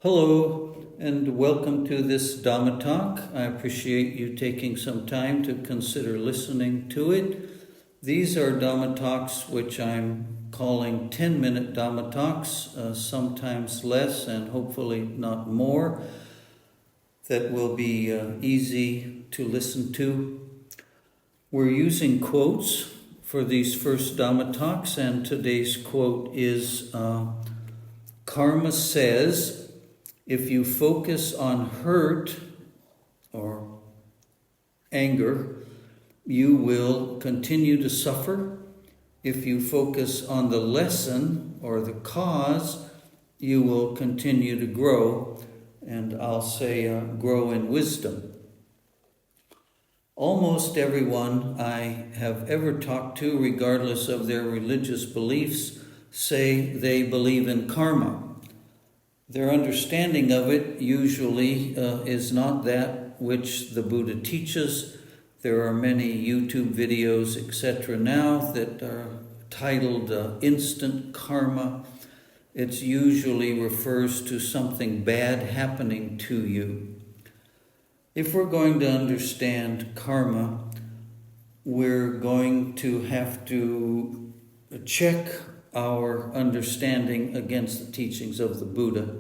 Hello, and welcome to this Dhamma talk. I appreciate you taking some time to consider listening to it. These are Dhamma talks which I'm calling 10-minute Dhamma talks, sometimes less and hopefully not more, that will be easy to listen to. We're using quotes for these first Dhamma talks, and today's quote is Karma says, if you focus on hurt or anger, you will continue to suffer. If you focus on the lesson or the cause, you will continue to grow, and I'll say grow in wisdom. Almost everyone I have ever talked to, regardless of their religious beliefs, say they believe in karma. Their understanding of it usually is not that which the Buddha teaches. There are many YouTube videos, etc. now that are titled Instant Karma. It usually refers to something bad happening to you. If we're going to understand karma, we're going to have to check our understanding against the teachings of the Buddha.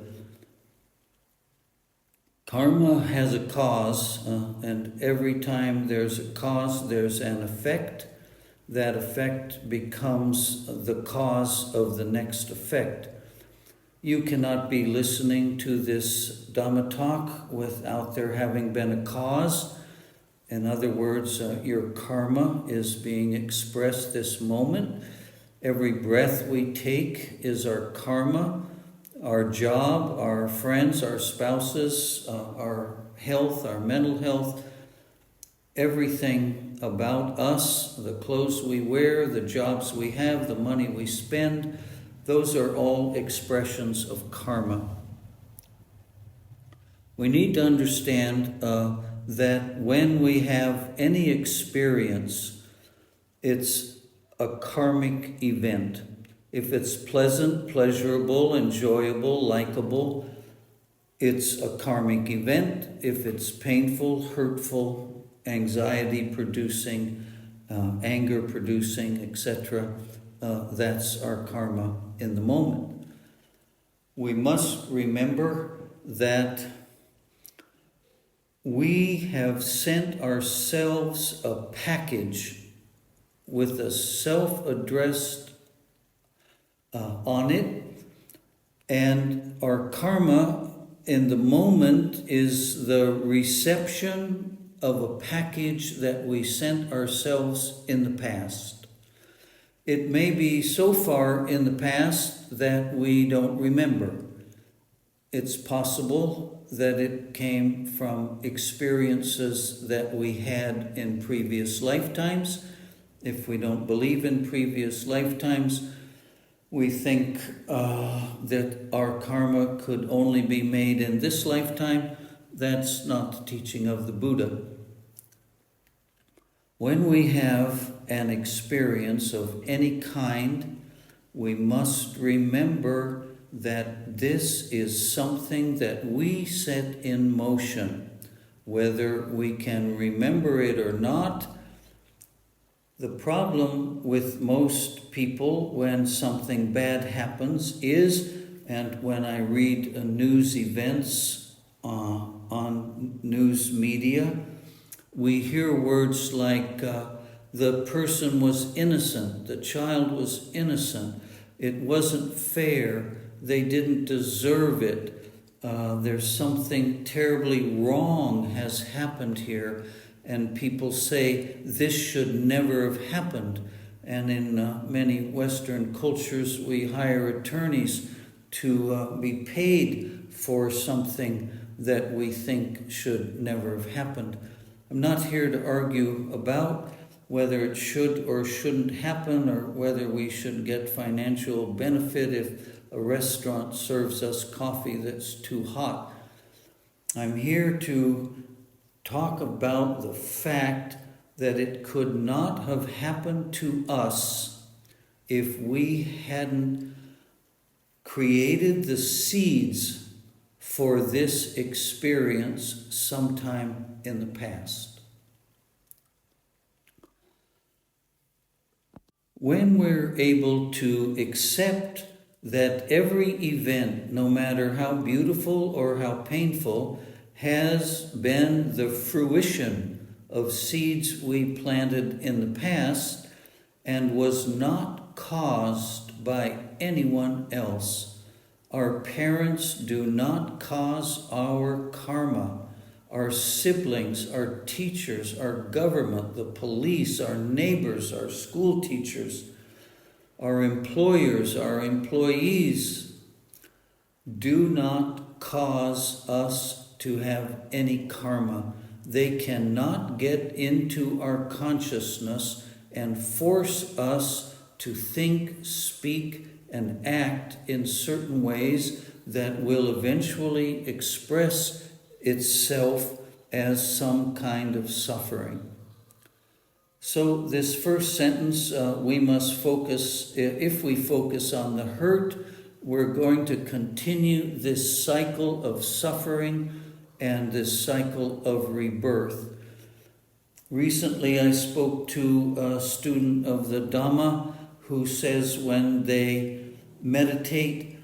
Karma has a cause, and every time there's a cause, there's an effect. That effect becomes the cause of the next effect. You cannot be listening to this Dhamma talk without there having been a cause. In other words, your karma is being expressed this moment. Every breath we take is our karma, our job, our friends, our spouses, our health, our mental health, everything about us, the clothes we wear, the jobs we have, the money we spend, those are all expressions of karma. We need to understand that when we have any experience, it's a karmic event. If it's pleasant, pleasurable, enjoyable, likable, it's a karmic event. If it's painful, hurtful, anxiety-producing, anger-producing, etc., that's our karma in the moment. We must remember that we have sent ourselves a package with a self-addressed on it, and our karma in the moment is the reception of a package that we sent ourselves in the past. It may be so far in the past that we don't remember. It's possible that it came from experiences that we had in previous lifetimes. If we don't believe in previous lifetimes, we think that our karma could only be made in this lifetime. That's not the teaching of the Buddha. When we have an experience of any kind, we must remember that this is something that we set in motion. Whether we can remember it or not, the problem with most people when something bad happens is, and when I read news events on news media, we hear words like the person was innocent, the child was innocent, it wasn't fair, they didn't deserve it, there's something terribly wrong has happened here. And people say, this should never have happened. And in many Western cultures, we hire attorneys to be paid for something that we think should never have happened. I'm not here to argue about whether it should or shouldn't happen, or whether we should get financial benefit if a restaurant serves us coffee that's too hot. I'm here to talk about the fact that it could not have happened to us if we hadn't created the seeds for this experience sometime in the past. When we're able to accept that every event, no matter how beautiful or how painful, has been the fruition of seeds we planted in the past and was not caused by anyone else. Our parents do not cause our karma. Our siblings, our teachers, our government, the police, our neighbors, our school teachers, our employers, our employees do not cause us to have any karma. They cannot get into our consciousness and force us to think, speak, and act in certain ways that will eventually express itself as some kind of suffering. So this first sentence, we must focus, if we focus on the hurt, we're going to continue this cycle of suffering and this cycle of rebirth. Recently I spoke to a student of the Dhamma who says when they meditate,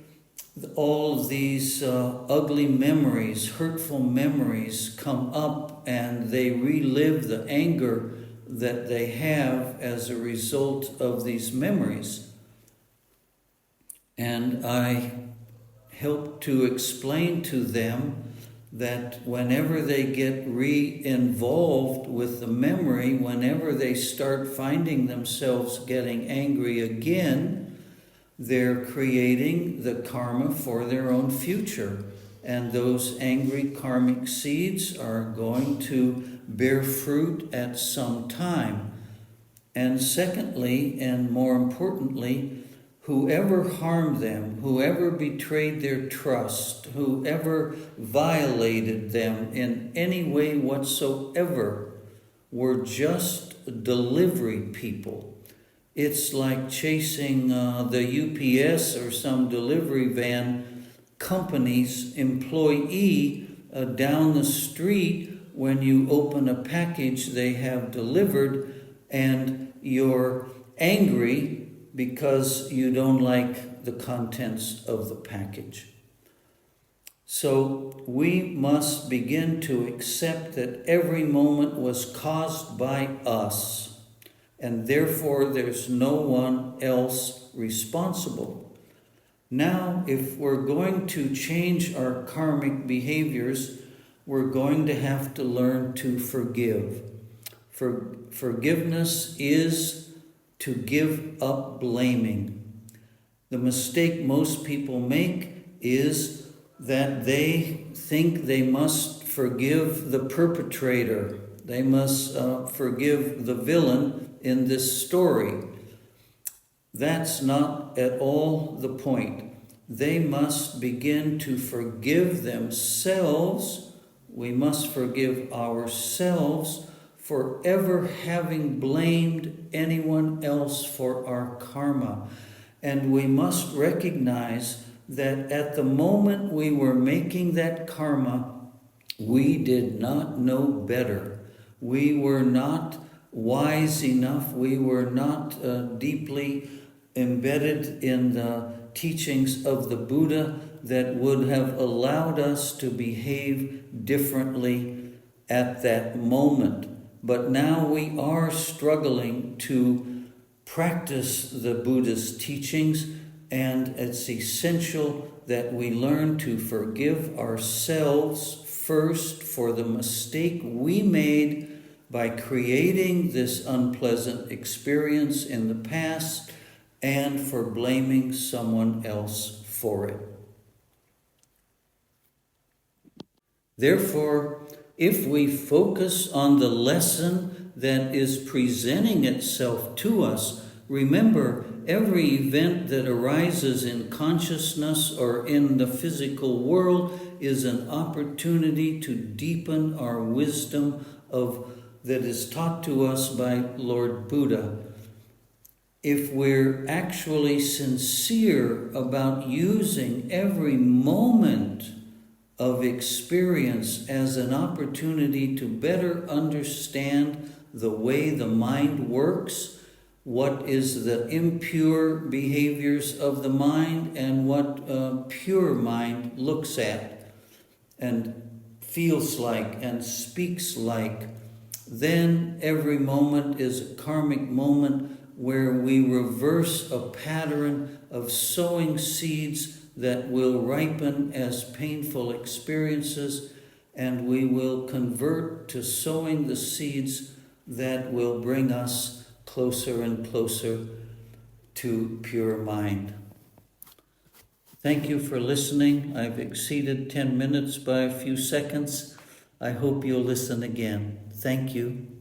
all these ugly memories, hurtful memories come up and they relive the anger that they have as a result of these memories. And I help to explain to them that whenever they get re-involved with the memory, whenever they start finding themselves getting angry again, they're creating the karma for their own future. And those angry karmic seeds are going to bear fruit at some time. And secondly, and more importantly, whoever harmed them, whoever betrayed their trust, whoever violated them in any way whatsoever, were just delivery people. It's like chasing the UPS or some delivery van company's employee down the street when you open a package they have delivered and you're angry because you don't like the contents of the package. So we must begin to accept that every moment was caused by us, and therefore there's no one else responsible. Now, if we're going to change our karmic behaviors, we're going to have to learn to forgive. Forgiveness is to give up blaming. The mistake most people make is that they think they must forgive the perpetrator. They must forgive the villain in this story. That's not at all the point. They must begin to forgive themselves. We must forgive ourselves for ever having blamed anyone else for our karma. And we must recognize that at the moment we were making that karma, we did not know better. We were not wise enough. We were not deeply embedded in the teachings of the Buddha that would have allowed us to behave differently at that moment. But now we are struggling to practice the Buddha's teachings, and it's essential that we learn to forgive ourselves first for the mistake we made by creating this unpleasant experience in the past and for blaming someone else for it. Therefore, if we focus on the lesson that is presenting itself to us, remember, every event that arises in consciousness or in the physical world is an opportunity to deepen our wisdom that is taught to us by Lord Buddha. If we're actually sincere about using every moment of experience as an opportunity to better understand the way the mind works, what is the impure behaviors of the mind, and what a pure mind looks at and feels like and speaks like. Then every moment is a karmic moment where we reverse a pattern of sowing seeds that will ripen as painful experiences, and we will convert to sowing the seeds that will bring us closer and closer to pure mind. Thank you for listening. I've exceeded 10 minutes by a few seconds. I hope you'll listen again. Thank you.